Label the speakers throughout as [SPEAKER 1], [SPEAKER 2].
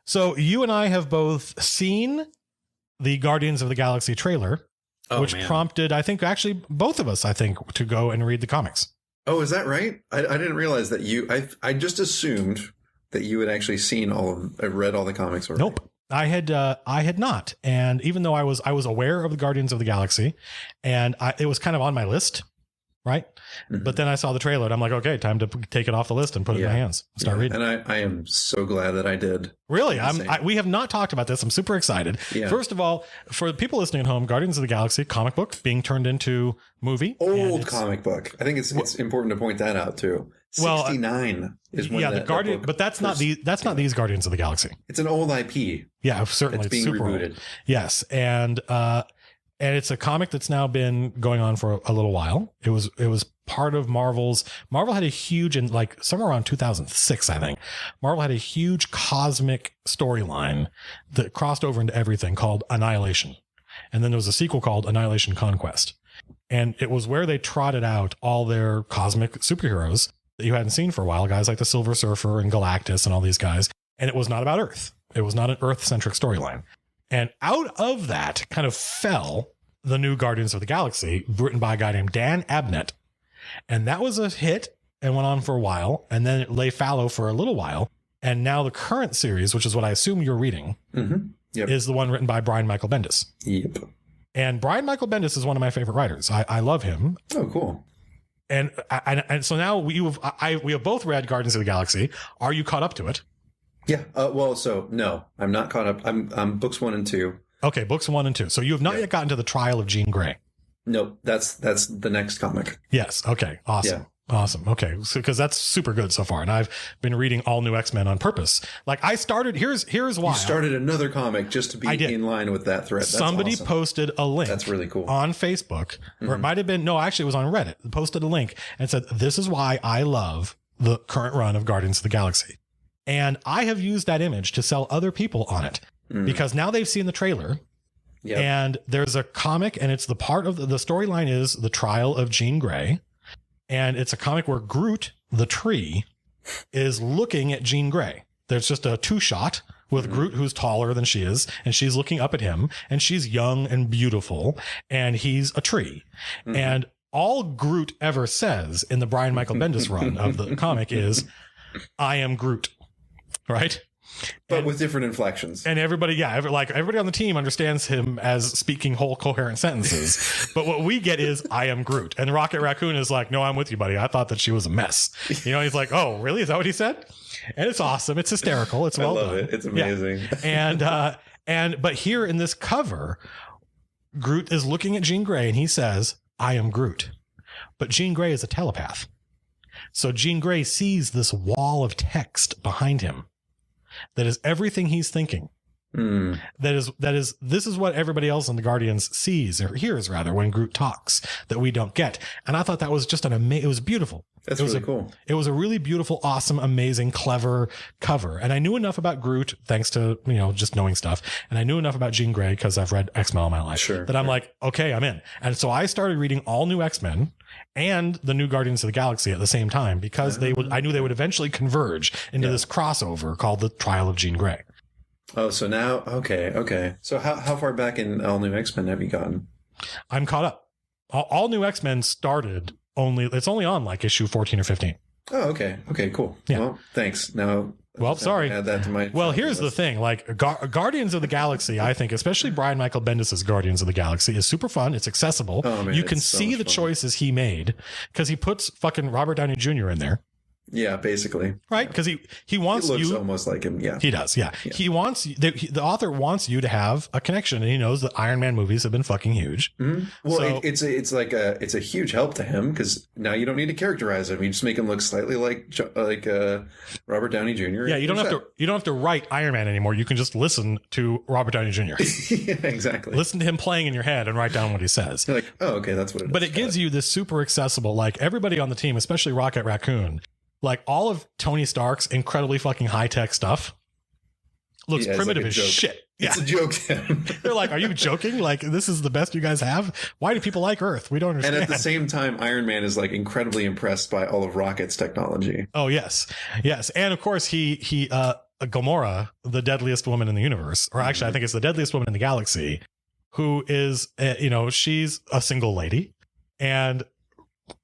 [SPEAKER 1] So you and I have both seen the Guardians of the Galaxy trailer, which prompted, I think, actually both of us, to go and read the comics.
[SPEAKER 2] Oh, is that right? I didn't realize that I just assumed that you had actually read all the comics already.
[SPEAKER 1] Nope. I had not. And even though I was aware of the Guardians of the Galaxy, and it was kind of on my list, right? Mm-hmm. But then I saw the trailer and I'm like, okay, time to take it off the list and put it in my hands. Start reading.
[SPEAKER 2] And I am so glad that I did.
[SPEAKER 1] Really? We have not talked about this. I'm super excited. Yeah. First of all, for the people listening at home, Guardians of the Galaxy comic book being turned into movie.
[SPEAKER 2] Old comic book. I think it's important to point that out too. 69 is when
[SPEAKER 1] the Guardian, but that's not these Guardians of the Galaxy.
[SPEAKER 2] It's an old IP.
[SPEAKER 1] Yeah, certainly.
[SPEAKER 2] It's being
[SPEAKER 1] super
[SPEAKER 2] rebooted.
[SPEAKER 1] Old. Yes, and it's a comic that's now been going on for a little while. It was part of Marvel's. Marvel had a huge, in like somewhere around 2006, I think. Marvel had a huge cosmic storyline that crossed over into everything called Annihilation, and then there was a sequel called Annihilation Conquest, and it was where they trotted out all their cosmic superheroes that you hadn't seen for a while, guys like the Silver Surfer and Galactus and all these guys. And it was not about Earth. It was not an Earth-centric storyline. And out of that kind of fell the new Guardians of the Galaxy, written by a guy named Dan Abnett. And that was a hit and went on for a while. And then it lay fallow for a little while. And now the current series, which is what I assume you're reading, is the one written by Brian Michael Bendis.
[SPEAKER 2] Yep.
[SPEAKER 1] And Brian Michael Bendis is one of my favorite writers. I love him.
[SPEAKER 2] Oh, cool.
[SPEAKER 1] And so now we have both read Guardians of the Galaxy. Are you caught up to it?
[SPEAKER 2] Yeah. No, I'm not caught up. I'm books 1 and 2.
[SPEAKER 1] Okay, books 1 and 2. So you have not yet gotten to the trial of Jean Grey.
[SPEAKER 2] Nope. That's the next comic.
[SPEAKER 1] Yes. Okay. Awesome. Yeah. Awesome. Okay. So, because that's super good so far. And I've been reading all new X-Men on purpose. Like I started, here's why.
[SPEAKER 2] You started another comic just to be in line with that thread. That's
[SPEAKER 1] Somebody
[SPEAKER 2] awesome.
[SPEAKER 1] Posted a link.
[SPEAKER 2] That's really cool.
[SPEAKER 1] On Facebook, or it might have been, no, actually it was on Reddit. Posted a link and said, this is why I love the current run of Guardians of the Galaxy. And I have used that image to sell other people on it because now they've seen the trailer. Yep. And there's a comic, and it's the part of the storyline is the trial of Jean Grey. And it's a comic where Groot, the tree, is looking at Jean Grey. There's just a 2-shot with Groot, who's taller than she is, and she's looking up at him, and she's young and beautiful, and he's a tree. And all Groot ever says in the Brian Michael Bendis run of the comic is, I am Groot. Right?
[SPEAKER 2] But with different inflections.
[SPEAKER 1] And everybody, everybody on the team understands him as speaking whole coherent sentences. But what we get is, I am Groot. And Rocket Raccoon is like, no, I'm with you, buddy. I thought that she was a mess. You know, he's like, oh, really? Is that what he said? And it's awesome. It's hysterical. It's well done. I love
[SPEAKER 2] it. It's amazing.
[SPEAKER 1] Yeah. But here in this cover, Groot is looking at Jean Grey and he says, I am Groot. But Jean Grey is a telepath. So Jean Grey sees this wall of text behind him. That is everything he's thinking. This is what everybody else in the Guardians sees or hears rather when Groot talks that we don't get. And I thought that was just it was beautiful.
[SPEAKER 2] That's really cool.
[SPEAKER 1] It was a really beautiful, awesome, amazing, clever cover. And I knew enough about Groot thanks to, just knowing stuff. And I knew enough about Jean Grey because I've read X-Men all my life that I'm like, okay, I'm in. And so I started reading all new X-Men and the new Guardians of the Galaxy at the same time because I knew they would eventually converge into this crossover called the Trial of Jean Grey.
[SPEAKER 2] Oh, so now, okay. So how far back in all new X-Men have you gotten?
[SPEAKER 1] I'm caught up. All new X-Men started it's only on like issue 14 or 15.
[SPEAKER 2] Oh, okay. Okay, cool.
[SPEAKER 1] Yeah.
[SPEAKER 2] Well, thanks. Now,
[SPEAKER 1] sorry.
[SPEAKER 2] Add that to my.
[SPEAKER 1] Well, here's the thing. Like Guardians of the Galaxy, I think, especially Brian Michael Bendis' Guardians of the Galaxy, is super fun. It's accessible.
[SPEAKER 2] Oh, man,
[SPEAKER 1] you can see the choices he made because he puts fucking Robert Downey Jr. in there.
[SPEAKER 2] Yeah, basically.
[SPEAKER 1] Right? Because he wants
[SPEAKER 2] he looks
[SPEAKER 1] you
[SPEAKER 2] almost like him. Yeah,
[SPEAKER 1] he does. Yeah, he wants the author wants you to have a connection, and he knows that Iron Man movies have been fucking huge.
[SPEAKER 2] Mm-hmm. Well, so, it's a huge help to him because now you don't need to characterize him. You just make him look slightly like Robert Downey Jr.
[SPEAKER 1] Yeah, you don't have to write Iron Man anymore. You can just listen to Robert Downey Jr.
[SPEAKER 2] Yeah, exactly.
[SPEAKER 1] Listen to him playing in your head and write down what he says.
[SPEAKER 2] You're like, oh, okay, that's what it is.
[SPEAKER 1] But it gives you this super accessible, like everybody on the team, especially Rocket Raccoon. Like all of Tony Stark's incredibly fucking high-tech stuff looks primitive as shit.
[SPEAKER 2] It's a joke to him.
[SPEAKER 1] They're like, are you joking? Like, this is the best you guys have? Why do people like Earth? We don't understand.
[SPEAKER 2] And at the same time, Iron Man is like incredibly impressed by all of Rocket's technology.
[SPEAKER 1] Oh, yes. Yes. And of course, he Gamora, the deadliest woman in the universe, or actually, I think it's the deadliest woman in the galaxy, who is, she's a single lady, and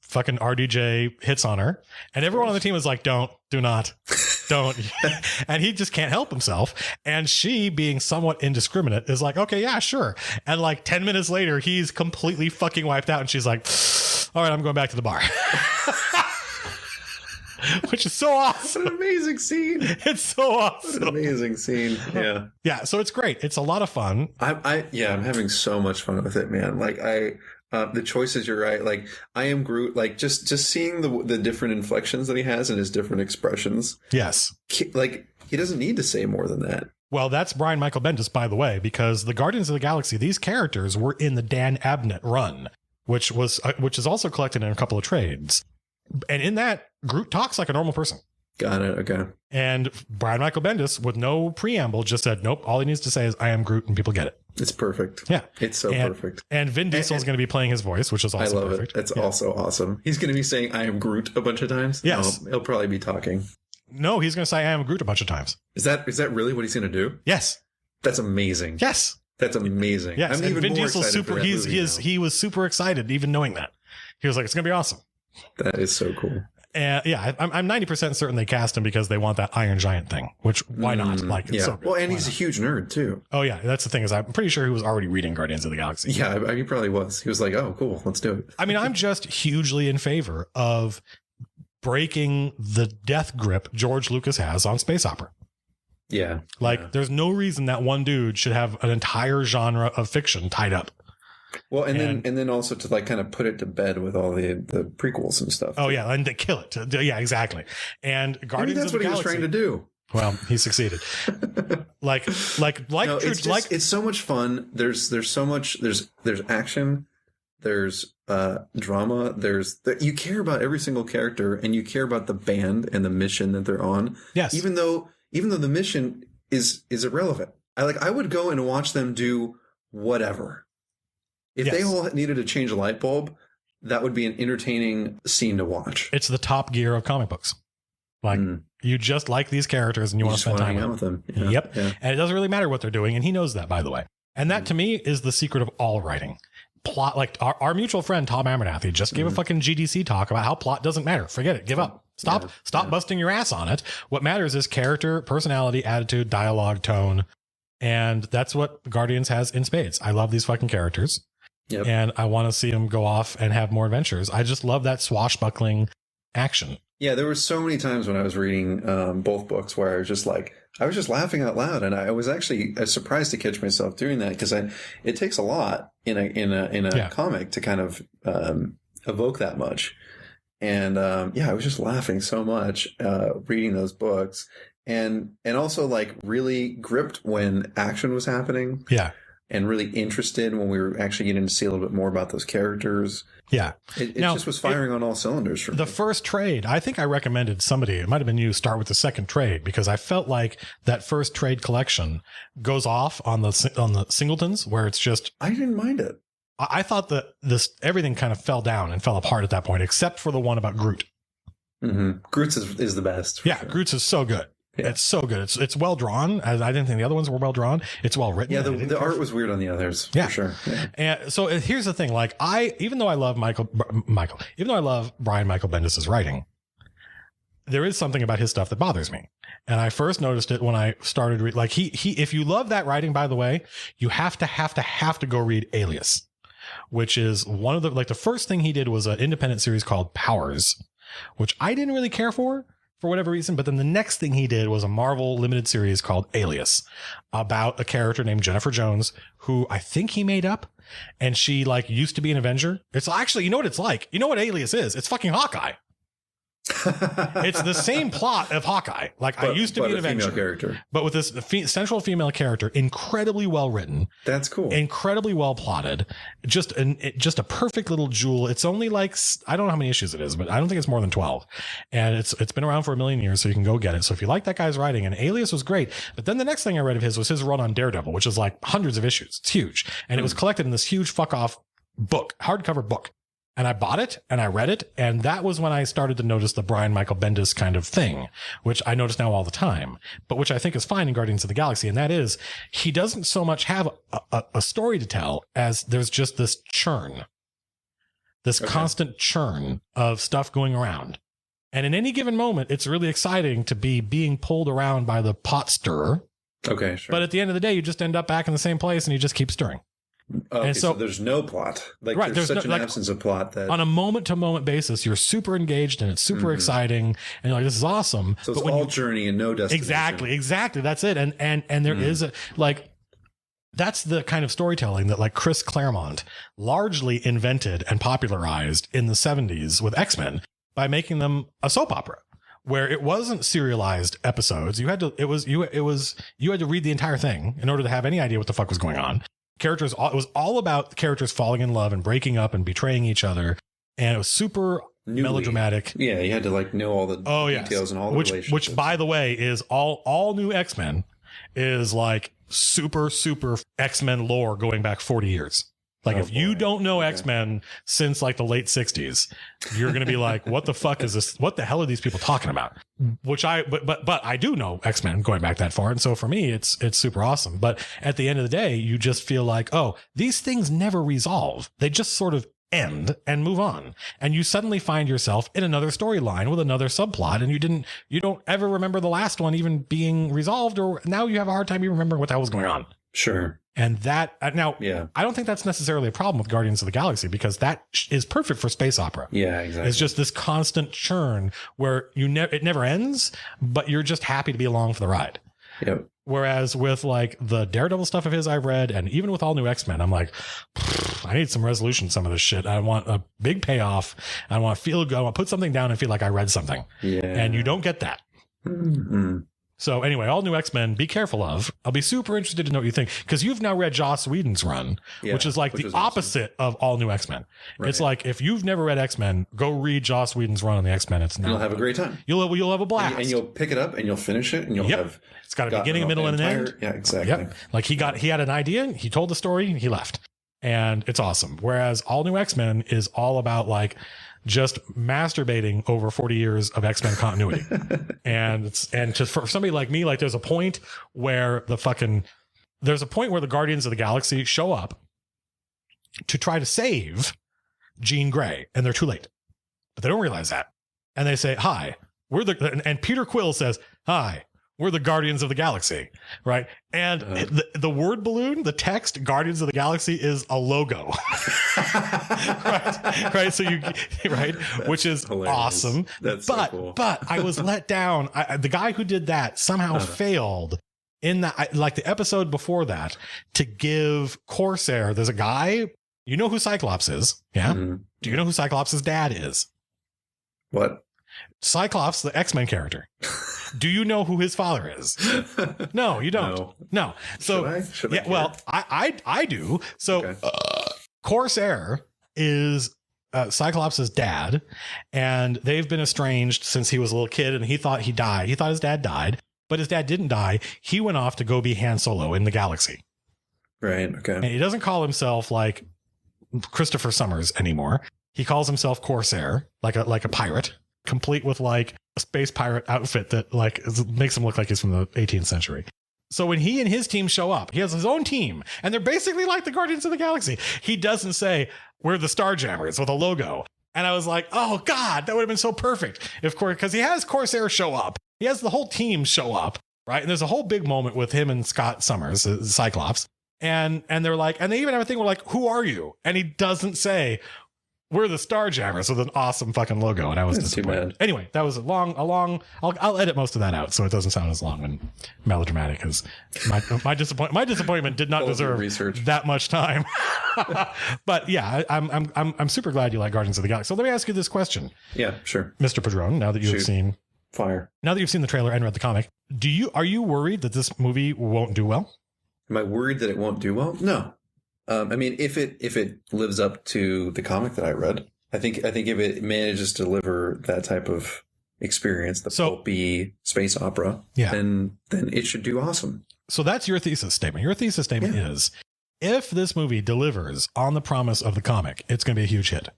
[SPEAKER 1] fucking RDJ hits on her, and everyone on the team is like, don't. And he just can't help himself. And she, being somewhat indiscriminate, is like, okay, yeah, sure. And like 10 minutes later, he's completely fucking wiped out. And she's like, all right, I'm going back to the bar. Which is so awesome.
[SPEAKER 2] What an amazing scene.
[SPEAKER 1] It's so awesome.
[SPEAKER 2] What an amazing scene. Yeah.
[SPEAKER 1] Yeah. So it's great. It's a lot of fun.
[SPEAKER 2] I'm having so much fun with it, man. Like the choices, you're right. Like I am Groot. Like just seeing the different inflections that he has and his different expressions.
[SPEAKER 1] Yes.
[SPEAKER 2] Like he doesn't need to say more than that.
[SPEAKER 1] Well, that's Brian Michael Bendis, by the way, because the Guardians of the Galaxy, these characters were in the Dan Abnett run, which is also collected in a couple of trades. And in that, Groot talks like a normal person.
[SPEAKER 2] Got it. Okay.
[SPEAKER 1] And Brian Michael Bendis, with no preamble, just said, nope, all he needs to say is, I am Groot, and people get it.
[SPEAKER 2] It's perfect.
[SPEAKER 1] Yeah.
[SPEAKER 2] It's so perfect.
[SPEAKER 1] And Vin Diesel is going to be playing his voice, which is also
[SPEAKER 2] perfect. I love it. It's also awesome. He's going to be saying, I am Groot a bunch of times.
[SPEAKER 1] Yes.
[SPEAKER 2] No, he'll probably be talking.
[SPEAKER 1] No, he's going to say, I am Groot a bunch of times.
[SPEAKER 2] Is that really what he's going to do?
[SPEAKER 1] Yes.
[SPEAKER 2] That's amazing.
[SPEAKER 1] Yes.
[SPEAKER 2] That's amazing.
[SPEAKER 1] Yes.
[SPEAKER 2] I'm
[SPEAKER 1] And
[SPEAKER 2] even
[SPEAKER 1] Vin
[SPEAKER 2] more
[SPEAKER 1] Diesel's
[SPEAKER 2] excited for that movie
[SPEAKER 1] he was super excited, even knowing that. He was like, it's going to be awesome.
[SPEAKER 2] That is so cool.
[SPEAKER 1] And yeah, I'm 90% certain they cast him because they want that Iron Giant thing, which why not? Like, it's so good.
[SPEAKER 2] Well, and
[SPEAKER 1] Why
[SPEAKER 2] he's
[SPEAKER 1] not?
[SPEAKER 2] a huge nerd too.
[SPEAKER 1] Oh yeah. That's the thing, is I'm pretty sure he was already reading Guardians of the Galaxy.
[SPEAKER 2] Yeah, he probably was. He was like, oh, cool. Let's do it.
[SPEAKER 1] I mean, I'm just hugely in favor of breaking the death grip George Lucas has on space opera.
[SPEAKER 2] Yeah.
[SPEAKER 1] Like, there's no reason that one dude should have an entire genre of fiction tied up.
[SPEAKER 2] Well, and then also to like kind of put it to bed with all the prequels and stuff.
[SPEAKER 1] Oh yeah, and to kill it. Yeah, exactly. And Guardians
[SPEAKER 2] that's
[SPEAKER 1] of the
[SPEAKER 2] what he was
[SPEAKER 1] Galaxy,
[SPEAKER 2] trying to do.
[SPEAKER 1] Well, he succeeded.
[SPEAKER 2] It's so much fun. There's so much. There's action. There's drama. You care about every single character, and you care about the band and the mission that they're on.
[SPEAKER 1] Yes.
[SPEAKER 2] Even though the mission is irrelevant. I would go and watch them do whatever. If they all needed to change a light bulb, that would be an entertaining scene to watch.
[SPEAKER 1] It's the Top Gear of comic books. Like, you just like these characters and you want to spend time
[SPEAKER 2] with them. Yeah,
[SPEAKER 1] yep.
[SPEAKER 2] Yeah.
[SPEAKER 1] And it doesn't really matter what they're doing. And he knows that, by the way. And that to me is the secret of all writing. Plot, like our mutual friend, Tom Abernathy, just gave a fucking GDC talk about how plot doesn't matter. Forget it. Give up. Stop busting your ass on it. What matters is character, personality, attitude, dialogue, tone. And that's what Guardians has in spades. I love these fucking characters.
[SPEAKER 2] Yep.
[SPEAKER 1] And I want to see them go off and have more adventures. I just love that swashbuckling action.
[SPEAKER 2] Yeah, there were so many times when I was reading both books where I was just laughing out loud, and I was actually surprised to catch myself doing that because it takes a lot in a comic to kind of evoke that much. And I was just laughing so much reading those books, and also like really gripped when action was happening.
[SPEAKER 1] Yeah.
[SPEAKER 2] And really interested when we were actually getting to see a little bit more about those characters.
[SPEAKER 1] Yeah.
[SPEAKER 2] It just was firing on all cylinders for me.
[SPEAKER 1] The first trade, I think I recommended somebody, it might have been you, start with the second trade, because I felt like that first trade collection goes off on the singletons where it's just...
[SPEAKER 2] I didn't mind it.
[SPEAKER 1] I thought that everything kind of fell down and fell apart at that point, except for the one about Groot.
[SPEAKER 2] Mm-hmm. Groot's is the best.
[SPEAKER 1] Yeah, sure. Groot's is so good. Yeah. It's so good. It's well drawn. I didn't think the other ones were well drawn. It's well written.
[SPEAKER 2] Yeah, the art was weird on the others. For sure. Yeah.
[SPEAKER 1] And so here's the thing: like even though I love even though I love Brian Michael Bendis' writing, there is something about his stuff that bothers me. And I first noticed it when I started if you love that writing, by the way, you have to go read Alias, which is one of the first thing he did was an independent series called Powers, which I didn't really care for whatever reason. But then the next thing he did was a Marvel limited series called Alias about a character named Jennifer Jones, who I think he made up. And she used to be an Avenger. It's actually, you know what it's like? You know what Alias is? It's fucking Hawkeye. It's the same plot of Hawkeye. I used to be an Avenger,
[SPEAKER 2] character,
[SPEAKER 1] but with this central female character, incredibly well written.
[SPEAKER 2] That's cool.
[SPEAKER 1] Incredibly well plotted. Just a perfect little jewel. It's only I don't know how many issues it is, but I don't think it's more than 12. And it's been around for a million years, so you can go get it. So if you like that guy's writing, and Alias was great. But then the next thing I read of his was his run on Daredevil, which is hundreds of issues. It's huge, and it was collected in this huge fuck off book, hardcover book. And I bought it and I read it. And that was when I started to notice the Brian Michael Bendis kind of thing, which I notice now all the time, but which I think is fine in Guardians of the Galaxy. And that is, he doesn't so much have a story to tell as there's just this churn, this constant churn of stuff going around. And in any given moment, it's really exciting to be being pulled around by the pot stirrer.
[SPEAKER 2] Okay, sure.
[SPEAKER 1] But at the end of the day, you just end up back in the same place and you just keep stirring.
[SPEAKER 2] Okay,
[SPEAKER 1] and
[SPEAKER 2] so there's no plot. Like
[SPEAKER 1] right,
[SPEAKER 2] there's such an absence of plot that
[SPEAKER 1] on a moment-to-moment basis, you're super engaged and it's super exciting, and you're like, "This is awesome."
[SPEAKER 2] So it's all journey and no destination.
[SPEAKER 1] Exactly. That's it. And there is a, like, that's the kind of storytelling that like Chris Claremont largely invented and popularized in the 70s with X-Men by making them a soap opera, where it wasn't serialized episodes. You had to you had to read the entire thing in order to have any idea what the fuck was going on. Characters, it was all about the characters falling in love and breaking up and betraying each other, and it was super melodramatic.
[SPEAKER 2] Yeah, you had to like know all the details and all the relationships.
[SPEAKER 1] Which, by the way, is all new X-Men is like super X-Men lore going back 40 years. Like if you don't know X-Men since like the late 60s, you're going to be like, what the fuck is this? What the hell are these people talking about? But I do know X-Men going back that far. And so for me, it's super awesome. But at the end of the day, you just feel like, oh, these things never resolve. They just sort of end and move on. And you suddenly find yourself in another storyline with another subplot. And you don't ever remember the last one even being resolved, or now you have a hard time even remembering what the hell was going on.
[SPEAKER 2] Sure.
[SPEAKER 1] And that I don't think that's necessarily a problem with Guardians of the Galaxy, because that is perfect for space opera.
[SPEAKER 2] Yeah, exactly.
[SPEAKER 1] It's just this constant churn where it never ends, but you're just happy to be along for the ride.
[SPEAKER 2] Yep.
[SPEAKER 1] Whereas with like the Daredevil stuff of his I've read, and even with all new X-Men, I'm like, I need some resolution, some of this shit. I want a big payoff. I want to feel good. I want to put something down and feel like I read something. Yeah. And you don't get that. Mm-hmm. So anyway, all new X-Men, be careful of. I'll be super interested to know what you think, because you've now read Joss Whedon's run, which is like the opposite of all new X-Men. Right. It's like, if you've never read X-Men, go read Joss Whedon's run on the X-Men.
[SPEAKER 2] You'll have a great time.
[SPEAKER 1] You'll have a blast.
[SPEAKER 2] And you'll pick it up and you'll finish it and you'll have...
[SPEAKER 1] It's got a beginning, a middle, and an end.
[SPEAKER 2] Yeah, exactly.
[SPEAKER 1] Yep. Like he had an idea, he told the story, he left. And it's awesome. Whereas all new X-Men is all about like just masturbating over 40 years of X-Men continuity. For somebody like me, like there's a point where the Guardians of the Galaxy show up to try to save Jean Grey, and they're too late. But they don't realize that. And they say, "Hi, and Peter Quill says, "Hi, we're the Guardians of the Galaxy," right? And the word balloon, the text Guardians of the Galaxy is a logo. right. So which is hilarious. Awesome.
[SPEAKER 2] That's so cool.
[SPEAKER 1] But I was let down. The guy who did that somehow failed in the episode before that to give Corsair. There's a guy, you know who Cyclops is. Yeah. Mm-hmm. Do you know who Cyclops' dad is?
[SPEAKER 2] What?
[SPEAKER 1] Cyclops, the X-Men character. Do you know who his father is? No, you don't. No. So Should I well, I do. So Corsair is Cyclops' dad, and they've been estranged since he was a little kid, and he thought he died. He thought his dad died, but his dad didn't die. He went off to go be Han Solo in the galaxy.
[SPEAKER 2] Right. Okay.
[SPEAKER 1] And he doesn't call himself like Christopher Summers anymore. He calls himself Corsair, like a pirate, complete with like a space pirate outfit that like makes him look like he's from the 18th century. So when he and his team show up, he has his own team, and they're basically like the Guardians of the Galaxy. He doesn't say, "We're the Starjammers" with a logo. And I was like, oh God, that would have been so perfect. Because he has Corsair show up. He has the whole team show up, right? And there's a whole big moment with him and Scott Summers, Cyclops. And they're like, and they even have a thing where like, "Who are you?" And he doesn't say, "We're the Starjammers," with an awesome fucking logo. And I was disappointed. Anyway, that was a long, I'll edit most of that out so it doesn't sound as long and melodramatic, because my disappointment did not deserve that much time. But yeah, I'm super glad you like Guardians of the Galaxy. So let me ask you this question.
[SPEAKER 2] Yeah, sure.
[SPEAKER 1] Mr. Padron, now that you've seen the trailer and read the comic, are you worried that this movie won't do well?
[SPEAKER 2] Am I worried that it won't do well? No. I mean, if it lives up to the comic that I read, I think if it manages to deliver that type of experience, the pulpy space opera, then it should do awesome.
[SPEAKER 1] So that's your thesis statement. Your thesis statement is, if this movie delivers on the promise of the comic, it's going to be a huge hit.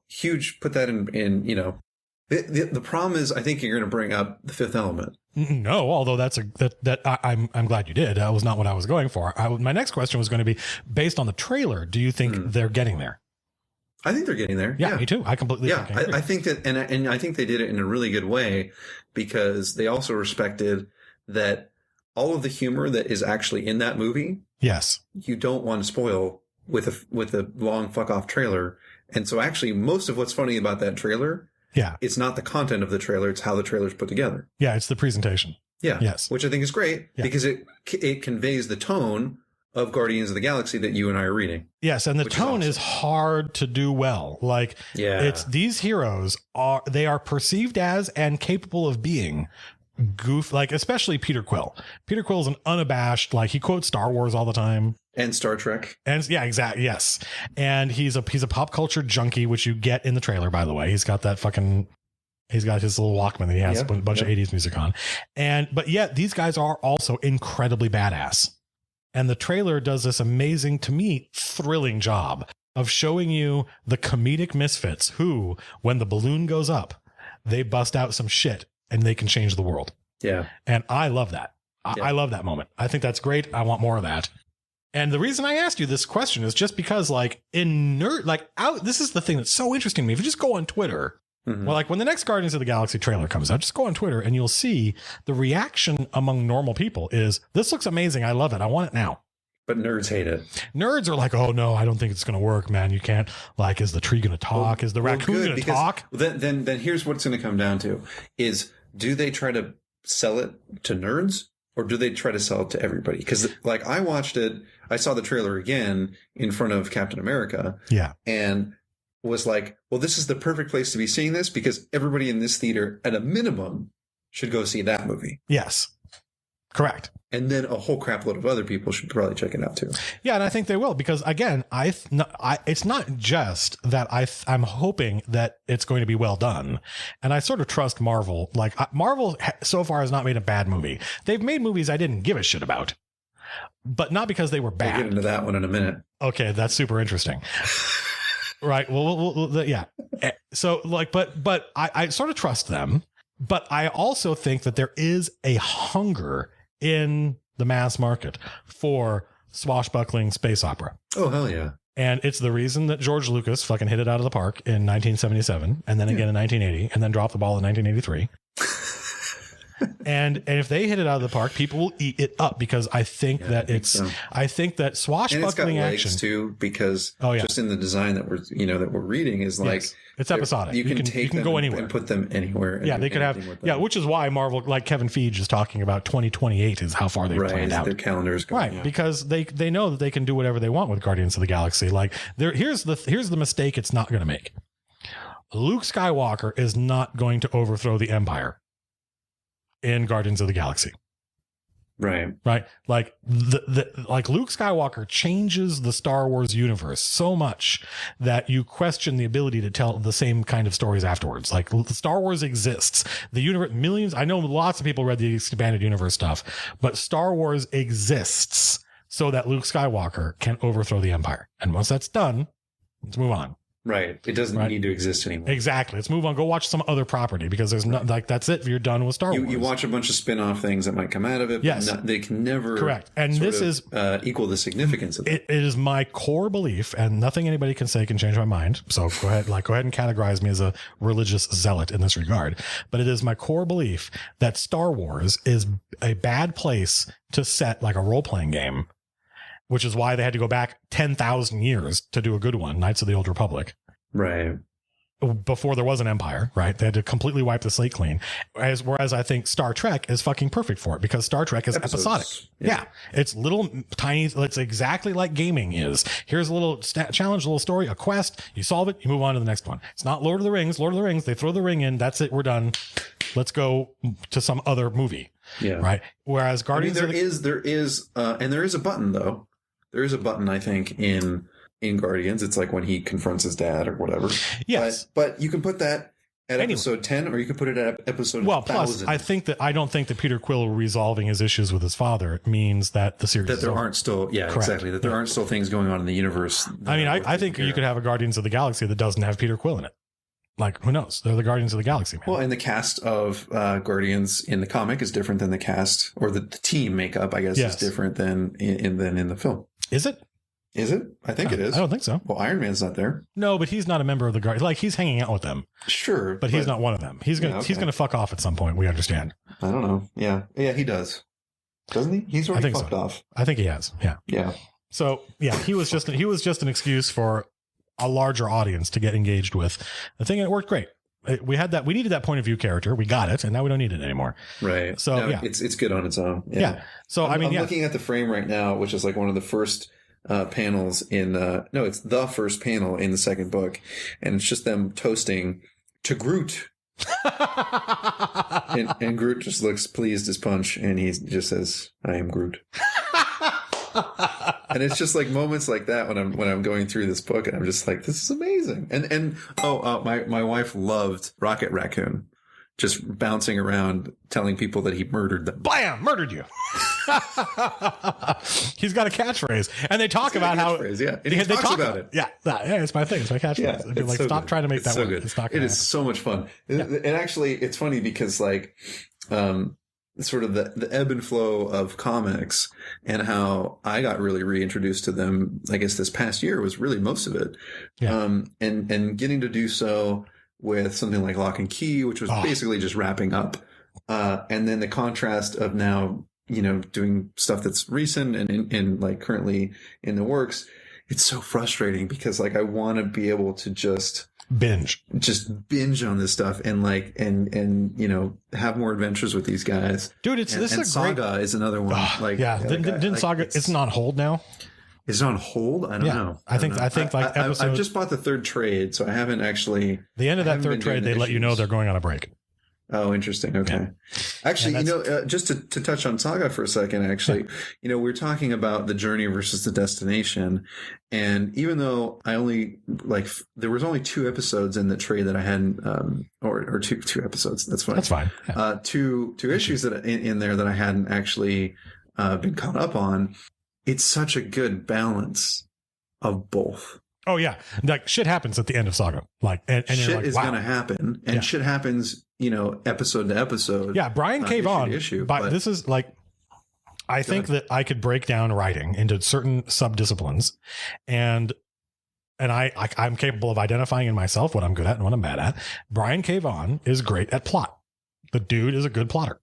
[SPEAKER 2] huge. Put that in you know. The problem is, I think you're going to bring up The Fifth Element.
[SPEAKER 1] No, although I'm glad you did. That was not what I was going for. My next question was going to be based on the trailer. Do you think they're getting there?
[SPEAKER 2] I think they're getting there.
[SPEAKER 1] Yeah, me too. I completely.
[SPEAKER 2] I think that, and I think they did it in a really good way because they also respected that all of the humor that is actually in that movie.
[SPEAKER 1] Yes,
[SPEAKER 2] you don't want to spoil with a long fuck off trailer, and so actually most of what's funny about that trailer.
[SPEAKER 1] Yeah.
[SPEAKER 2] It's not the content of the trailer. It's how the trailer's put together.
[SPEAKER 1] Yeah. It's the presentation.
[SPEAKER 2] Yeah.
[SPEAKER 1] Yes.
[SPEAKER 2] Which I think is great because it conveys the tone of Guardians of the Galaxy that you and I are reading.
[SPEAKER 1] Yes. And the tone is hard to do well. Like it's these heroes they are perceived as and capable of being like especially Peter Quill. Peter Quill is an unabashed, like he quotes Star Wars all the time.
[SPEAKER 2] And Star Trek.
[SPEAKER 1] And yeah, exactly. Yes. And he's a pop culture junkie, which you get in the trailer, by the way. He's got his little Walkman that he has a bunch of 80s music on. But yet these guys are also incredibly badass. And the trailer does this amazing, to me, thrilling job of showing you the comedic misfits who, when the balloon goes up, they bust out some shit and they can change the world. Yeah. And I love that. I love that moment. I think that's great. I want more of that. And the reason I asked you this question is just because, like, this is the thing that's so interesting to me. If you just go on Twitter, well, like when the next Guardians of the Galaxy trailer comes out, just go on Twitter and you'll see the reaction among normal people is, this looks amazing. I love it. I want it now.
[SPEAKER 2] But nerds hate it.
[SPEAKER 1] Nerds are like, oh no, I don't think it's going to work, man. You can't, like, is the tree going to talk? Is the raccoon going to talk?
[SPEAKER 2] Then here's what's going to come down to is, do they try to sell it to nerds? Or do they try to sell it to everybody? Because, like, I saw the trailer again in front of Captain America. Yeah. And was like, well, this is the perfect place to be seeing this because everybody in this theater, at a minimum, should go see that movie. Yes. Correct. And then a whole crap load of other people should probably check it out too. Yeah, and I think they will because, again, it's not just that I'm hoping that it's going to be well done, and I sort of trust Marvel. Like Marvel so far has not made a bad movie. They've made movies I didn't give a shit about, but not because they were bad. We'll get into that one in a minute. Okay, that's super interesting. Right. Well, yeah. So, like, but I sort of trust them, but I also think that there is a hunger in the mass market for swashbuckling space opera. Oh, hell yeah. And it's the reason that George Lucas fucking hit it out of the park in 1977 and then again in 1980 and then dropped the ball in 1983. And if they hit it out of the park, people will eat it up because I think I think that swashbuckling action too, because just in the design that we're reading is like it's episodic. You can go anywhere and put them anywhere. Yeah, they could have which is why Marvel, like Kevin Feige is talking about 2028 is how far they've planned out. Their calendars going, because they know that they can do whatever they want with Guardians of the Galaxy. Like here's the mistake it's not going to make. Luke Skywalker is not going to overthrow the Empire in Guardians of the Galaxy. Right. Like like Luke Skywalker changes the Star Wars universe so much that you question the ability to tell the same kind of stories afterwards. Like Star Wars exists. The universe, millions, I know lots of people read the expanded universe stuff, but Star Wars exists so that Luke Skywalker can overthrow the Empire. And once that's done, let's move on. Right. It doesn't need to exist anymore. Exactly. Let's move on. Go watch some other property because there's not like that's it. You're done with Star Wars. You watch a bunch of spin-off things that might come out of it. Yes. But they can never correct. And this is equal the significance of it. It is my core belief, and nothing anybody can say can change my mind. So go ahead and categorize me as a religious zealot in this regard. But it is my core belief that Star Wars is a bad place to set like a role-playing game, which is why they had to go back 10,000 years to do a good one, Knights of the Old Republic. Right. Before there was an empire, right? They had to completely wipe the slate clean. Whereas I think Star Trek is fucking perfect for it because Star Trek is episodic. Yeah. It's little tiny, it's exactly like gaming is. Here's a little challenge, a little story, a quest. You solve it, you move on to the next one. It's not Lord of the Rings. Lord of the Rings, they throw the ring in. That's it. We're done. Let's go to some other movie. Yeah. Right. Whereas Guardians, there is a button though. There is a button, I think, in Guardians. It's like when he confronts his dad or whatever. Yes. But you can put that at episode 10, or you could put it at episode 1000.
[SPEAKER 1] Plus, I don't think that Peter Quill resolving his issues with his father means that the series
[SPEAKER 2] that there aren't still, exactly, that there aren't still things going on in the universe.
[SPEAKER 1] I mean, I think you could have a Guardians of the Galaxy that doesn't have Peter Quill in it. Like, who knows? They're the Guardians of the Galaxy, man.
[SPEAKER 2] Well, and the cast of Guardians in the comic is different than the cast, or the team makeup, I guess, is different than in the film.
[SPEAKER 1] Is it?
[SPEAKER 2] Is it? I think it is.
[SPEAKER 1] I don't think so.
[SPEAKER 2] Well, Iron Man's not there.
[SPEAKER 1] No, but he's not a member of the Guardians. Like, he's hanging out with them.
[SPEAKER 2] Sure.
[SPEAKER 1] But he's not one of them. He's gonna fuck off at some point, we understand.
[SPEAKER 2] I don't know. Yeah. Yeah, he does. Doesn't he? He's already fucked off.
[SPEAKER 1] I think he has. Yeah.
[SPEAKER 2] Yeah.
[SPEAKER 1] So yeah, he was just an excuse for a larger audience to get engaged with the thing, and it worked great. We needed that point of view character. We got it, and now we don't need it anymore.
[SPEAKER 2] Right.
[SPEAKER 1] So
[SPEAKER 2] it's good on its own. Yeah.
[SPEAKER 1] So I'm
[SPEAKER 2] looking at the frame right now, which is like one of the first panels in it's the first panel in the second book, and it's just them toasting to Groot. and Groot just looks pleased as punch, and he just says, "I am Groot." And it's just like moments like that when I'm going through this book, and I'm just like, this is amazing. And my wife loved Rocket Raccoon, just bouncing around telling people that he murdered them.
[SPEAKER 1] Blam! Murdered you. He's got a catchphrase, and they talk about how
[SPEAKER 2] and he talks about it.
[SPEAKER 1] Yeah, it's my thing. It's my catchphrase.
[SPEAKER 2] Yeah,
[SPEAKER 1] like,
[SPEAKER 2] so
[SPEAKER 1] stop
[SPEAKER 2] good.
[SPEAKER 1] trying to make
[SPEAKER 2] it's
[SPEAKER 1] that
[SPEAKER 2] so
[SPEAKER 1] work.
[SPEAKER 2] good.
[SPEAKER 1] It's not
[SPEAKER 2] it is so much fun. And actually, it's funny because like, sort of the ebb and flow of comics and how I got really reintroduced to them, I guess this past year was really most of it.
[SPEAKER 1] Yeah.
[SPEAKER 2] And getting to do so with something like Lock and Key, which was basically just wrapping up. And then the contrast of now, doing stuff that's recent and like currently in the works. It's so frustrating because like I want to be able to just binge on this stuff and like and have more adventures with these guys, dude. Saga is another one.
[SPEAKER 1] Didn't Saga? It's on hold now.
[SPEAKER 2] Is it on hold? I don't know.
[SPEAKER 1] I think
[SPEAKER 2] I've just bought the third trade, so I haven't actually.
[SPEAKER 1] The end of that third trade, they let you know they're going on a break.
[SPEAKER 2] Oh, interesting. Okay. Yeah. Actually, just to touch on Saga for a second, actually, we're talking about the journey versus the destination. And even though there was only 2 episodes in the trade that I hadn't, or two episodes, that's fine.
[SPEAKER 1] That's fine. Yeah.
[SPEAKER 2] Two issues that in there that I hadn't actually been caught up on. It's such a good balance of both.
[SPEAKER 1] Oh yeah, like shit happens at the end of Saga. Like, and
[SPEAKER 2] shit
[SPEAKER 1] you're like,
[SPEAKER 2] is going to happen, and shit happens, episode to episode.
[SPEAKER 1] Yeah, Brian K. Vaughan. But this is like, I think that I could break down writing into certain subdisciplines, and I'm capable of identifying in myself what I'm good at and what I'm bad at. Brian K. Vaughan is great at plot. The dude is a good plotter.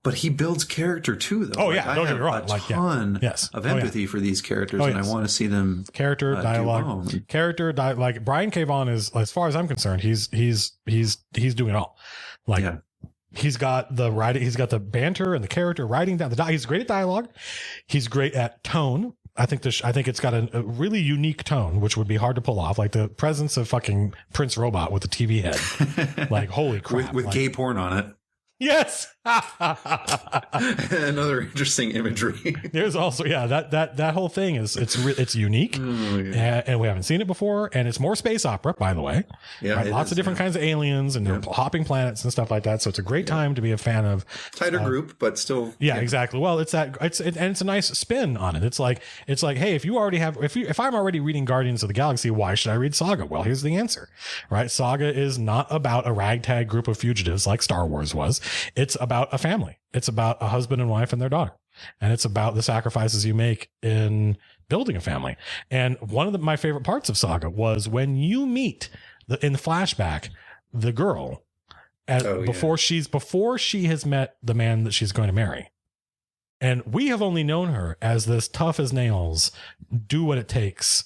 [SPEAKER 2] But he builds character too, though.
[SPEAKER 1] Oh yeah, don't get me wrong.
[SPEAKER 2] A ton of empathy for these characters, and I want to see them
[SPEAKER 1] dialogue. Like Brian K. Vaughan is, as far as I'm concerned, he's doing it all. Like he's got the writing, he's got the banter and the character writing down the. He's great at dialogue. He's great at tone. I think it's got a really unique tone, which would be hard to pull off. Like the presence of fucking Prince Robot with the TV head. Like holy crap,
[SPEAKER 2] with gay porn on it.
[SPEAKER 1] Yes.
[SPEAKER 2] Another interesting imagery.
[SPEAKER 1] There's also that whole thing it's unique, and we haven't seen it before, and it's more space opera, by the way. Yeah, right? Lots of different kinds of aliens and hopping planets and stuff like that. So it's a great time to be a fan of.
[SPEAKER 2] Tighter group, but still.
[SPEAKER 1] Yeah, exactly. Well, it's a nice spin on it. It's like, hey, if I'm already reading Guardians of the Galaxy, why should I read Saga? Well, here's the answer, right? Saga is not about a ragtag group of fugitives like Star Wars was. It's about a family. It's about a husband and wife and their daughter. And it's about the sacrifices you make in building a family. And one of my favorite parts of Saga was when you meet in the flashback, the girl before she has met the man that she's going to marry. And we have only known her as this tough as nails, do what it takes,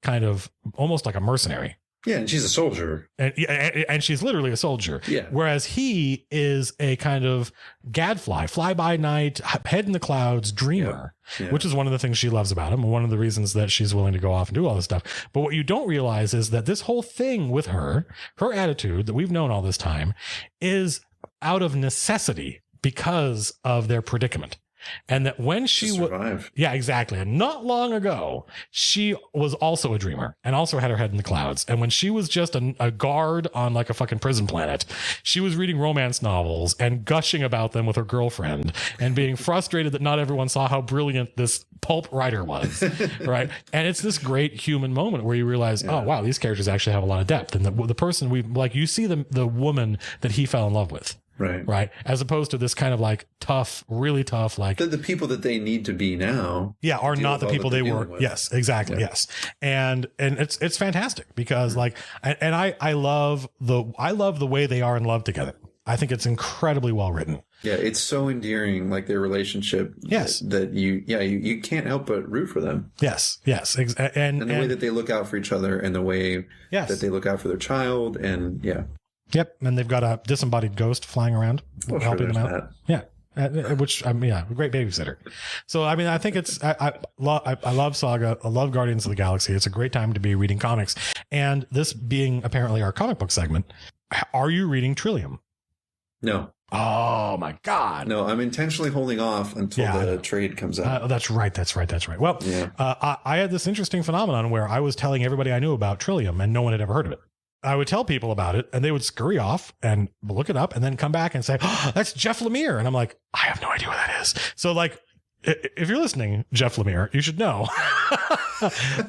[SPEAKER 1] kind of almost like a mercenary.
[SPEAKER 2] Yeah, and she's a soldier.
[SPEAKER 1] And she's literally a soldier.
[SPEAKER 2] Yeah.
[SPEAKER 1] Whereas he is a kind of gadfly, fly-by-night, head in the clouds dreamer, which is one of the things she loves about him, and one of the reasons that she's willing to go off and do all this stuff. But what you don't realize is that this whole thing with her attitude that we've known all this time, is out of necessity because of their predicament. And that when she
[SPEAKER 2] survive.
[SPEAKER 1] Yeah, exactly. And not long ago, she was also a dreamer and also had her head in the clouds. And when she was just a guard on like a fucking prison planet, she was reading romance novels and gushing about them with her girlfriend and being frustrated that not everyone saw how brilliant this pulp writer was. Right. And it's this great human moment where you realize, oh, wow, these characters actually have a lot of depth. And the person you see the woman that he fell in love with. Right. As opposed to this kind of like tough, really tough, like
[SPEAKER 2] the people that they need to be now.
[SPEAKER 1] Yeah. Are not the people they were. With. Yes, exactly. Yeah. Yes. And it's fantastic because like, and I love the way they are in love together. I think it's incredibly well written.
[SPEAKER 2] Yeah. It's so endearing, like their relationship.
[SPEAKER 1] Yes.
[SPEAKER 2] That you can't help but root for them.
[SPEAKER 1] Yes. Yes.
[SPEAKER 2] And the way that they look out for each other and the way that they look out for their child. And
[SPEAKER 1] Yep, and they've got a disembodied ghost flying around, helping them out. Yeah, which great babysitter. So I mean, I think I love Saga. I love Guardians of the Galaxy. It's a great time to be reading comics. And this being apparently our comic book segment, are you reading Trillium?
[SPEAKER 2] No.
[SPEAKER 1] Oh my God!
[SPEAKER 2] No, I'm intentionally holding off until the trade comes out.
[SPEAKER 1] That's right. Well, I had this interesting phenomenon where I was telling everybody I knew about Trillium, and no one had ever heard of it. I would tell people about it and they would scurry off and look it up and then come back and say, oh, that's Jeff Lemire. And I'm like, I have no idea what that is. So like, if you're listening, Jeff Lemire, you should know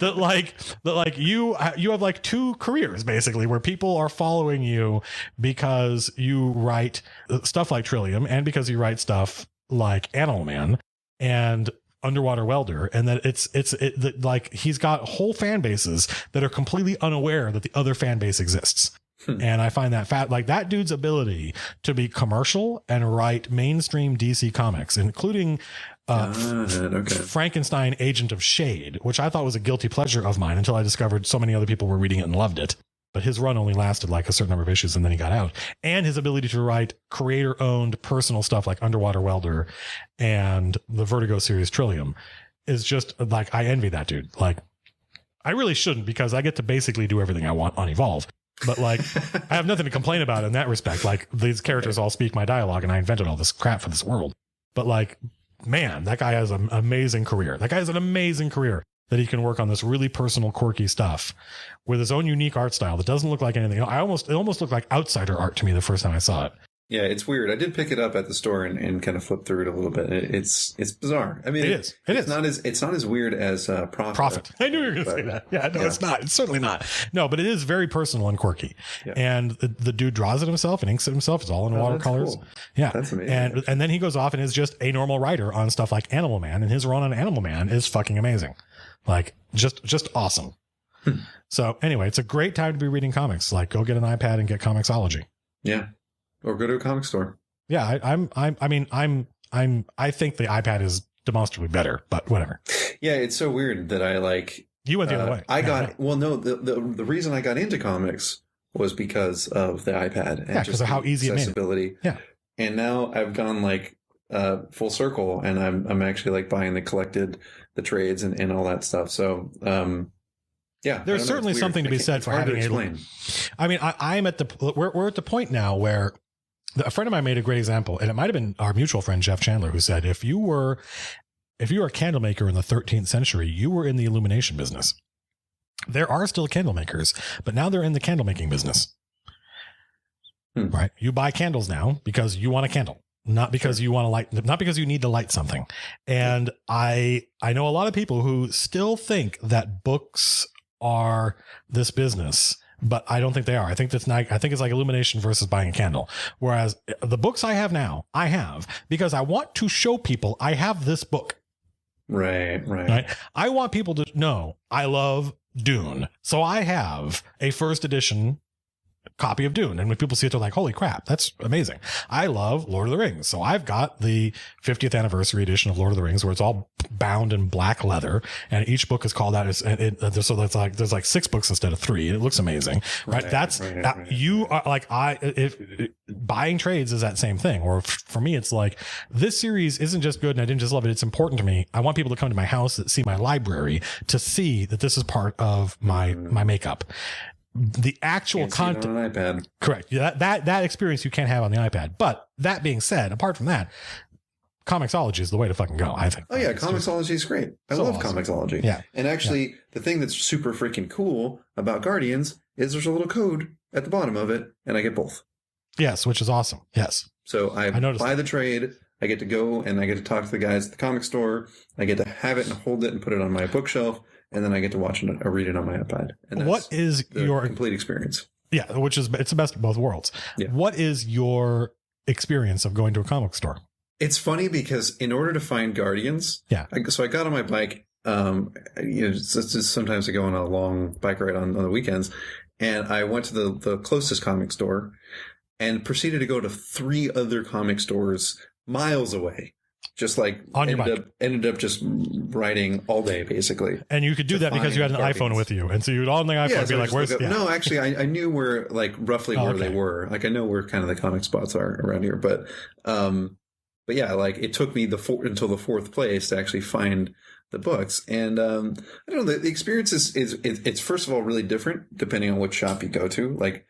[SPEAKER 1] that you have like two careers basically where people are following you because you write stuff like Trillium and because you write stuff like Animal Man and Underwater Welder, and that like he's got whole fan bases that are completely unaware that the other fan base exists. And I find that like that dude's ability to be commercial and write mainstream DC comics, including Frankenstein Agent of Shade, which I thought was a guilty pleasure of mine until I discovered so many other people were reading it and loved it. But his run only lasted like a certain number of issues and then he got out. And his ability to write creator owned personal stuff like Underwater Welder and the Vertigo series Trillium is just like, I envy that dude. Like I really shouldn't because I get to basically do everything I want on Evolve. But like, I have nothing to complain about in that respect. Like these characters all speak my dialogue and I invented all this crap for this world. But like, man, that guy has an amazing career. That he can work on this really personal, quirky stuff with his own unique art style that doesn't look like anything. It almost looked like outsider art to me the first time I saw it.
[SPEAKER 2] Yeah, it's weird. I did pick it up at the store and kind of flip through it a little bit. It's bizarre. I mean, it's not as weird as Prophet.
[SPEAKER 1] I knew you were going to say that. Yeah, no, it's not. It's certainly not. No, but it is very personal and quirky. Yeah. And the dude draws it himself and inks it himself. It's all in watercolors. Cool. Yeah, that's amazing. And then he goes off and is just a normal writer on stuff like Animal Man, and his run on Animal Man is fucking amazing. Like just awesome. So anyway, it's a great time to be reading comics. Like go get an iPad and get Comixology. Yeah. Or go to a comic store. Yeah. I think the iPad is demonstrably better, but whatever. Yeah. It's so weird that you went the other way. The reason I got into comics was because of the iPad and just of how easy accessibility. It made it. Yeah. And now I've gone full circle and I'm actually buying the trades and all that stuff. So, yeah, there's certainly something to be said for having I'm at we're at the point now where a friend of mine made a great example, and it might have been our mutual friend, Jeff Chandler, who said, if you were a candle maker in the 13th century, you were in the illumination business. There are still candle makers, but now they're in the candle making business, right? You buy candles now because you want a candle. Not because you want to light, not because you need to light something. And I know a lot of people who still think that books are this business, but I don't think they are. I think it's like illumination versus buying a candle. Whereas the books I have now, I have because I want to show people I have this book. Right. I want people to know I love Dune. So I have a first edition copy of Dune. And when people see it, they're like, holy crap, that's amazing. I love Lord of the Rings. So I've got the 50th anniversary edition of Lord of the Rings where it's all bound in black leather and each book is called out so there's like 6 books instead of 3 and it looks amazing. Right. You are if buying trades is that same thing. Or for me, it's like this series isn't just good and I didn't just love it. It's important to me. I want people to come to my house that see my library to see that this is part of my makeup. The actual content on an iPad. Correct. That experience you can't have on the iPad. But that being said, apart from that, Comixology is the way to fucking go, I think.
[SPEAKER 2] Oh yeah, Comixology is great. I love
[SPEAKER 1] awesome.
[SPEAKER 2] Comixology.
[SPEAKER 1] Yeah.
[SPEAKER 2] And actually, the thing that's super freaking cool about Guardians is there's a little code at the bottom of it, and I get both.
[SPEAKER 1] Yes, which is awesome. Yes.
[SPEAKER 2] So I buy the trade. I get to go and I get to talk to the guys at the comic store. I get to have it and hold it and put it on my bookshelf, and then I get to watch it or read it on my iPad. And
[SPEAKER 1] what is your
[SPEAKER 2] complete experience?
[SPEAKER 1] Yeah, it's the best of both worlds. Yeah. What is your experience of going to a comic store?
[SPEAKER 2] It's funny because in order to find Guardians, so I got on my bike. Sometimes I go on a long bike ride on the weekends, and I went to the closest comic store and proceeded to go to 3 other comic stores miles away. Just like ended up just riding all day basically. And you could do that because you had an iPhone with you, and so you would on the iPhone be like, "Where's?" No, actually, I knew where roughly where they were. Like I know where kind of the comic spots are around here, but yeah, like it took me until the 4th place to actually find the books. And I don't know, the experience it's first of all really different depending on which shop you go to. Like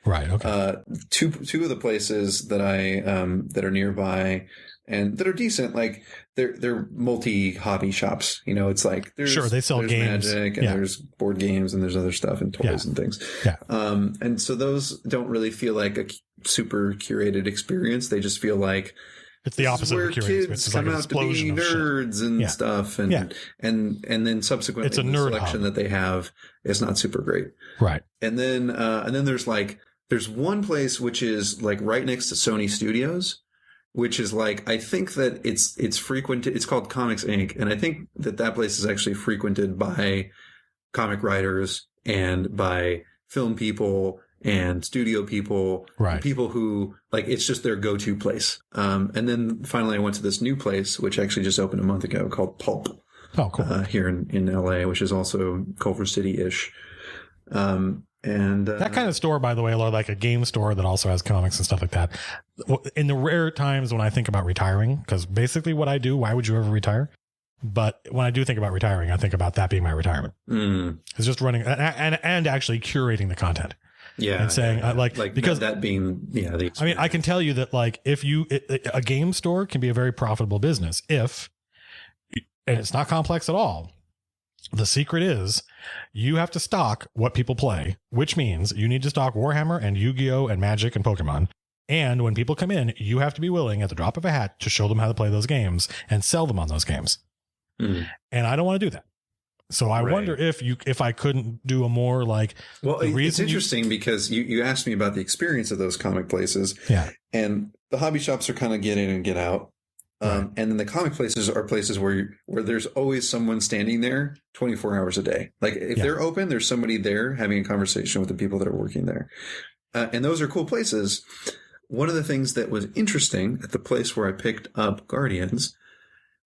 [SPEAKER 2] two of the places that that are nearby and that are decent, like they're multi-hobby shops. You know, it's like they sell games, Magic, and there's board games, and there's other stuff and toys and things. Yeah. And so those don't really feel like a super curated experience. They just feel like it's the opposite of curated experience. It's come out to be nerds and stuff, and then subsequently it's a nerd the selection that they have is not super great. Right. And then there's one place which is like right next to Sony Studios, which is like, I think that it's frequented. It's called Comics Inc. And I think that place is actually frequented by comic writers and by film people and studio people, right? People who like, it's just their go-to place. And then finally I went to this new place, which actually just opened a month ago, called Pulp. Oh, cool. Here in LA, which is also Culver City-ish. And that kind of store, by the way, like a game store that also has comics and stuff like that. In the rare times when I think about retiring, because basically what I do, why would you ever retire? But when I do think about retiring, I think about that being my retirement. It's just running and actually curating the content. Yeah. And saying like because that being, I mean, I can tell you that like if a game store can be a very profitable business and it's not complex at all. The secret is you have to stock what people play, which means you need to stock Warhammer and Yu-Gi-Oh! And Magic and Pokemon. And when people come in, you have to be willing at the drop of a hat to show them how to play those games and sell them on those games. And I don't want to do that. So I wonder if I couldn't do a more like, well, it's interesting because you asked me about the experience of those comic places. Yeah. And the hobby shops are kind of get in and get out. And then the comic places are places where there's always someone standing there 24 hours a day. Like if they're open, there's somebody there having a conversation with the people that are working there. And those are cool places. One of the things that was interesting at the place where I picked up Guardians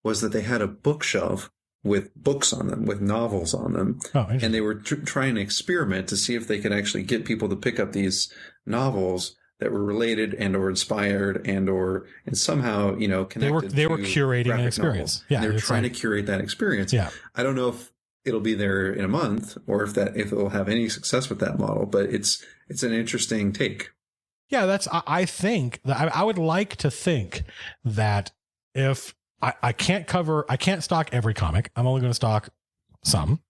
[SPEAKER 2] was that they had a bookshelf with books on them, with novels on them. Oh, and they were trying to experiment to see if they could actually get people to pick up these novels that were related and or inspired and somehow, connected. They were curating an experience. Novels. Yeah. They're trying to curate that experience. Yeah. I don't know if it'll be there in a month or if it'll have any success with that model, but it's an interesting take. Yeah. I think that I would like to think that if I can't stock every comic, I'm only going to stock some.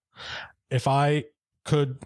[SPEAKER 2] If I could,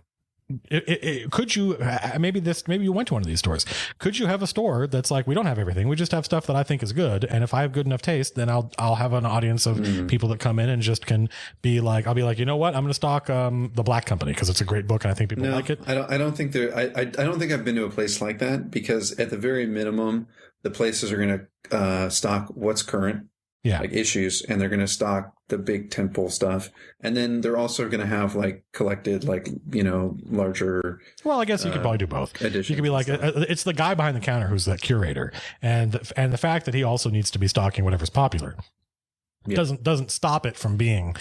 [SPEAKER 2] could you maybe you went to one of these stores? Could you have a store that's like, we don't have everything, we just have stuff that I think is good, and if I have good enough taste, then I'll have an audience of people that come in and just can be like, I'll be like, you know what, I'm going to stock The Black Company because it's a great book and I think people like it. I don't think I don't think I've been to a place like that, because at the very minimum, the places are going to stock what's current. Yeah. Like issues, and they're going to stock the big tentpole stuff, and then they're also going to have like collected, like, larger. Well, I guess you could probably do both. You could be like, it's the guy behind the counter who's the curator, and the fact that he also needs to be stocking whatever's popular doesn't stop it from being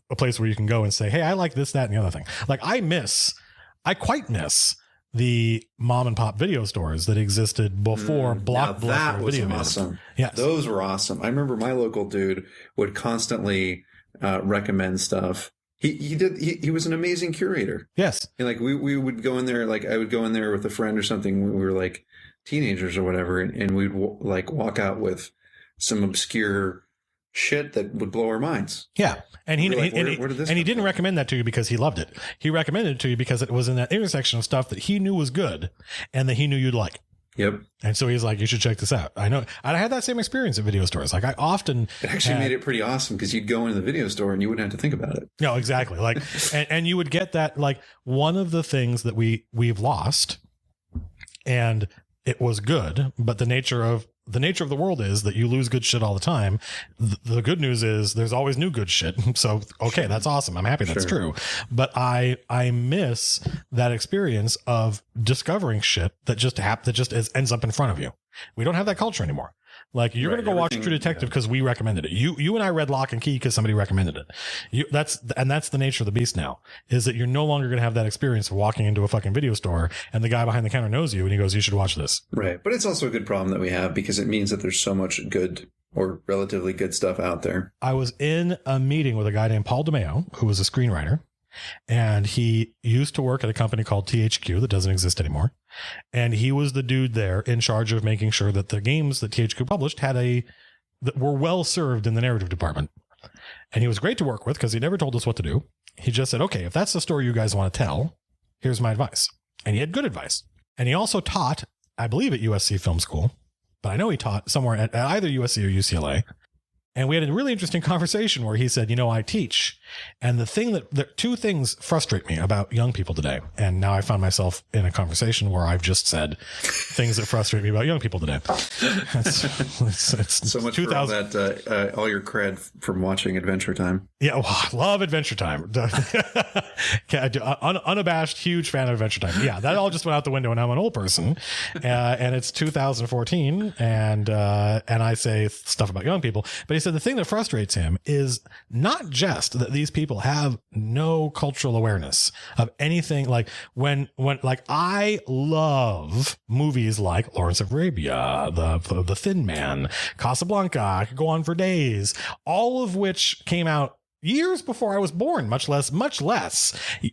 [SPEAKER 2] a place where you can go and say, hey, I like this, that, and the other thing. Like I quite miss the mom and pop video stores that existed before Blockbuster. That was awesome. Yes. Those were awesome. I remember my local dude would constantly recommend stuff. He was an amazing curator. Yes. And like we would go in there, like I would go in there with a friend or something when we were like teenagers or whatever, and we'd like walk out with some obscure shit that would blow our minds.
[SPEAKER 1] Yeah. And he didn't
[SPEAKER 2] from?
[SPEAKER 1] recommend that to you because he loved it. He recommended it to you because it was in that intersection of stuff that he knew was good and that he knew you'd like.
[SPEAKER 2] Yep.
[SPEAKER 1] And so he's like, you should check this out. I know. I had that same experience at video stores. Like I often.
[SPEAKER 2] It actually made it pretty awesome because you'd go into the video store and you wouldn't have to think about it.
[SPEAKER 1] No, exactly. Like, and you would get that, like, one of the things that we've lost, and it was good, but the nature of the world is that you lose good shit all the time. The good news is there's always new good shit. So, okay, that's awesome. I'm happy that's true. But I miss that experience of discovering shit that just ends up in front of you. We don't have that culture anymore. Like, you're going to go watch True Detective because we recommended it. You and I read Lock and Key because somebody recommended it. That's the nature of the beast now, is that you're no longer going to have that experience of walking into a fucking video store and the guy behind the counter knows you and he goes, you should watch this.
[SPEAKER 2] Right. But it's also a good problem that we have because it means that there's so much good or relatively good stuff out there.
[SPEAKER 1] I was in a meeting with a guy named Paul DeMeo, who was a screenwriter, and he used to work at a company called THQ that doesn't exist anymore. And he was the dude there in charge of making sure that the games that THQ published that were well served in the narrative department. And he was great to work with because he never told us what to do. He just said, okay, if that's the story you guys want to tell, here's my advice. And he had good advice. And he also taught, I believe, at USC Film School, but I know he taught somewhere at either USC or UCLA. And we had a really interesting conversation where he said, I teach. And two things frustrate me about young people today. And now I found myself in a conversation where I've just said things that frustrate me about young people today. It's
[SPEAKER 2] so much for all that, all your cred from watching Adventure Time.
[SPEAKER 1] Yeah, well, I love Adventure Time. Unabashed, huge fan of Adventure Time. Yeah, that all just went out the window and I'm an old person. And it's 2014 and I say stuff about young people. But he said the thing that frustrates him is not just that these people have no cultural awareness of anything. Like when I love movies like Lawrence of Arabia, the Thin Man, Casablanca, I could go on for days, all of which came out years before I was born, much less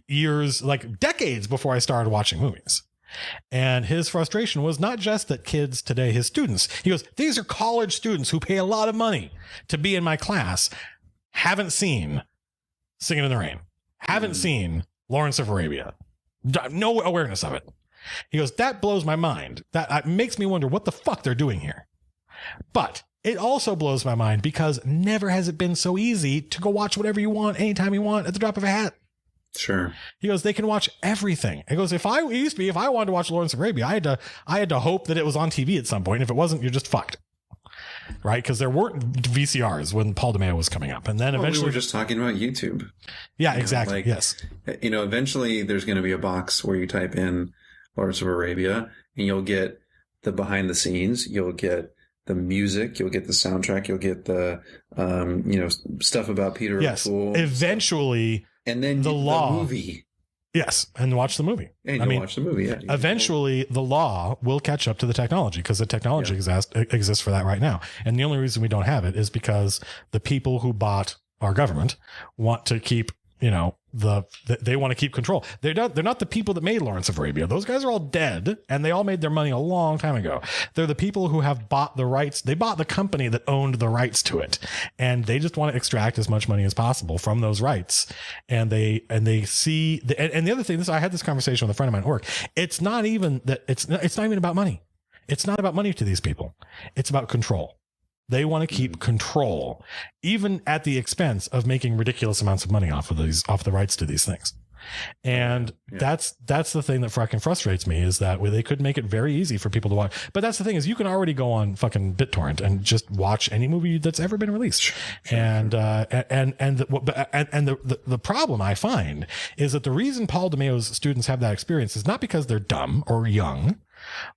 [SPEAKER 1] years, like decades before I started watching movies. And his frustration was not just that kids today, his students, he goes, these are college students who pay a lot of money to be in my class, haven't seen Singing in the Rain, haven't seen Lawrence of Arabia, no awareness of it. He goes, that blows my mind. That makes me wonder what the fuck they're doing here. But it also blows my mind because never has it been so easy to go watch whatever you want, anytime you want, at the drop of a hat.
[SPEAKER 2] Sure.
[SPEAKER 1] He goes, they can watch everything. He goes, if I wanted to watch Lawrence of Arabia, I had to hope that it was on TV at some point. If it wasn't, you're just fucked. Right? Because there weren't VCRs when Paul DeMeo was coming up. And then eventually
[SPEAKER 2] we were just talking about YouTube.
[SPEAKER 1] Yeah, exactly. Yes.
[SPEAKER 2] Eventually there's going to be a box where you type in Lawrence of Arabia and you'll get the behind the scenes. You'll get the music, you'll get the soundtrack, you'll get the, stuff about Peter O'Toole.
[SPEAKER 1] Eventually.
[SPEAKER 2] And then the movie.
[SPEAKER 1] Yes. And watch the movie.
[SPEAKER 2] And watch the movie. Yeah.
[SPEAKER 1] Eventually the law will catch up to the technology because the technology exists for that right now. And the only reason we don't have it is because the people who bought our government want to keep, they want to keep control. They're not the people that made Lawrence of Arabia. Those guys are all dead and they all made their money a long time ago. They're the people who have bought the rights. They bought the company that owned the rights to it. And they just want to extract as much money as possible from those rights. And they see and the other thing, I had this conversation with a friend of mine at work. It's not even about money. It's not about money to these people. It's about control. They want to keep control, even at the expense of making ridiculous amounts of money off of the rights to these things. And that's the thing that fucking frustrates me is that they could make it very easy for people to watch. But that's the thing is you can already go on fucking BitTorrent and just watch any movie that's ever been released. The problem I find is that the reason Paul DeMeo's students have that experience is not because they're dumb or young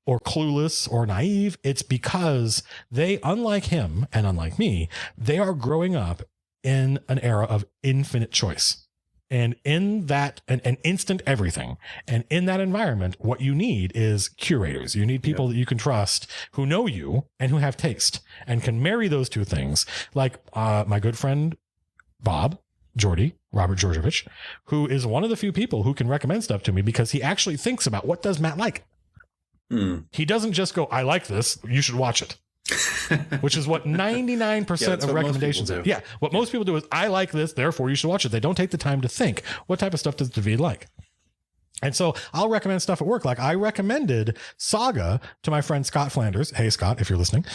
[SPEAKER 1] or clueless or naive. It's because they, unlike him and unlike me, they are growing up in an era of infinite choice. And in that, an instant everything. And in that environment, what you need is curators. You need people that you can trust who know you and who have taste and can marry those two things. Like my good friend, Robert Georgevich, who is one of the few people who can recommend stuff to me because he actually thinks about what does Matt like. He doesn't just go, I like this, you should watch it. which is what 99% of recommendations are. Yeah. What most people do is, I like this, therefore you should watch it. They don't take the time to think, what type of stuff does David like? And so I'll recommend stuff at work. Like I recommended Saga to my friend Scott Flanders. Hey, Scott, if you're listening.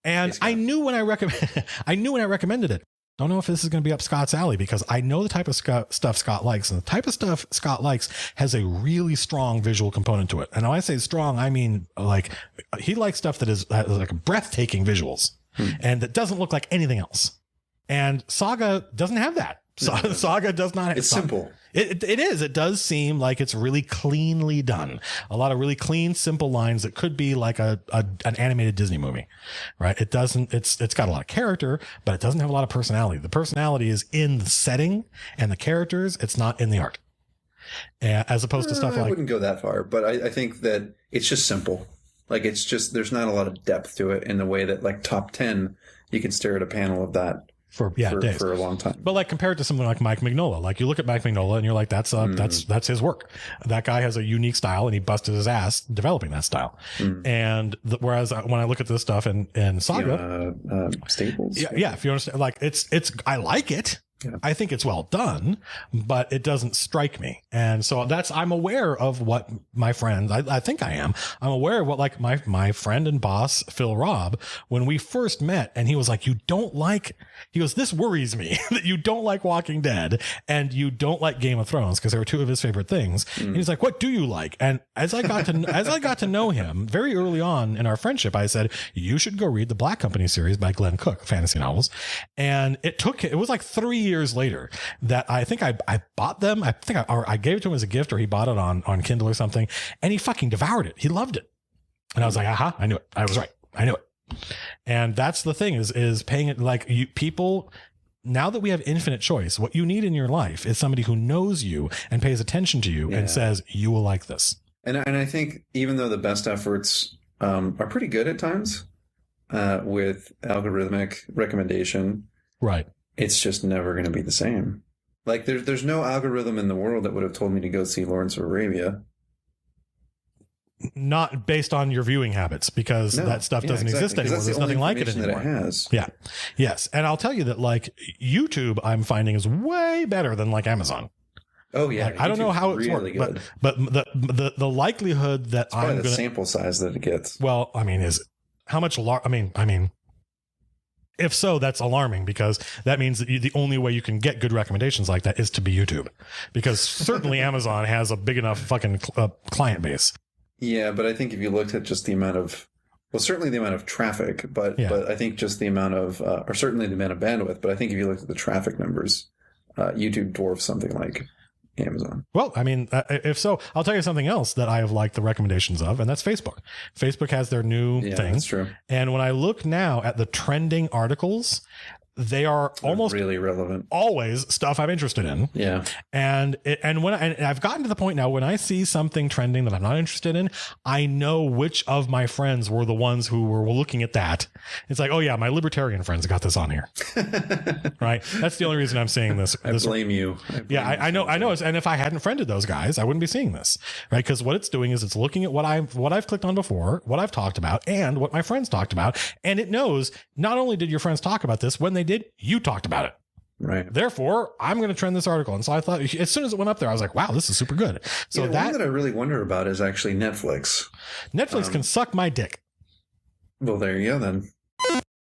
[SPEAKER 1] And I knew when I recommended it. Don't know if this is going to be up Scott's alley, because I know the type of stuff Scott likes, and the type of stuff Scott likes has a really strong visual component to it. And when I say strong, I mean like he likes stuff that is like breathtaking visuals and that doesn't look like anything else. And Saga doesn't have that. Saga does not.
[SPEAKER 2] It's simple.
[SPEAKER 1] It is. It does seem like it's really cleanly done. A lot of really clean, simple lines that could be like an animated Disney movie, right? It doesn't. It's got a lot of character, but it doesn't have a lot of personality. The personality is in the setting and the characters. It's not in the art. As opposed to stuff like, I
[SPEAKER 2] wouldn't go that far, but I think that it's just simple. Like it's just, there's not a lot of depth to it in the way that like Top 10, you can stare at a panel of that for days. For a long time.
[SPEAKER 1] But like compared to someone like Mike Mignola, like you look at Mike Mignola and you're like, that's his work. That guy has a unique style and he busted his ass developing that style. And whereas when I look at this stuff in Saga,
[SPEAKER 2] Staples.
[SPEAKER 1] Yeah. If you understand, like I like it. Yeah. I think it's well done, but it doesn't strike me. And so I'm aware of what my friends, I think I am. I'm aware of what like my friend and boss, Phil Robb, when we first met, and he was like, he goes, this worries me that you don't like Walking Dead and you don't like Game of Thrones, because they were two of his favorite things. And he's like, what do you like? And as I got to know him very early on in our friendship, I said, you should go read the Black Company series by Glenn Cook, fantasy novels. And it was like 3 years later that I think I bought them. I think I gave it to him as a gift, or he bought it on Kindle or something, and he fucking devoured it. He loved it. And I was like, aha, I knew it. I was right. I knew it. And that's the thing is paying it, like people, now that we have infinite choice, what you need in your life is somebody who knows you and pays attention to you and says, you will like this.
[SPEAKER 2] And I think even though the best efforts are pretty good at times with algorithmic recommendation,
[SPEAKER 1] right?
[SPEAKER 2] It's just never going to be the same. Like there's no algorithm in the world that would have told me to go see Lawrence of Arabia.
[SPEAKER 1] Not based on your viewing habits, because that stuff doesn't exist anymore. There's nothing like it anymore.
[SPEAKER 2] That it has.
[SPEAKER 1] Yeah. Yes. And I'll tell you that like YouTube, I'm finding is way better than like Amazon.
[SPEAKER 2] Oh yeah.
[SPEAKER 1] Like, I don't know how it's really good, but the likelihood that
[SPEAKER 2] it's probably the sample size that it gets.
[SPEAKER 1] Well, I mean, is how much I mean, if so, that's alarming, because that means that the only way you can get good recommendations like that is to be YouTube, because certainly Amazon has a big enough fucking client base. Yeah,
[SPEAKER 2] but I think if you looked at just the amount of, well, certainly the amount of traffic, but I think just the amount of, or certainly the amount of bandwidth, but I think if you looked at the traffic numbers, YouTube dwarfs something like Amazon.
[SPEAKER 1] Well, I mean, if so, I'll tell you something else that I have liked the recommendations of, and that's Facebook. Facebook has their new thing.
[SPEAKER 2] That's true.
[SPEAKER 1] And when I look now at the trending articles, they are almost
[SPEAKER 2] really relevant.
[SPEAKER 1] Always stuff I'm interested in.
[SPEAKER 2] Yeah.
[SPEAKER 1] And I've gotten to the point now when I see something trending that I'm not interested in, I know which of my friends were the ones who were looking at that. It's like, oh yeah, my libertarian friends got this on here. Right. That's the only reason I'm seeing this.
[SPEAKER 2] I blame you.
[SPEAKER 1] I know. And if I hadn't friended those guys, I wouldn't be seeing this. Right. Because what it's doing is it's looking at what I've clicked on before, what I've talked about, and what my friends talked about. And it knows not only did your friends talk about this, when they did, you talked about it.
[SPEAKER 2] Right.
[SPEAKER 1] Therefore, I'm going to trend this article. And so I thought, as soon as it went up there, I was like, wow, this is super good. So
[SPEAKER 2] one that I really wonder about is actually Netflix.
[SPEAKER 1] Netflix can suck my dick.
[SPEAKER 2] Well, there you go then.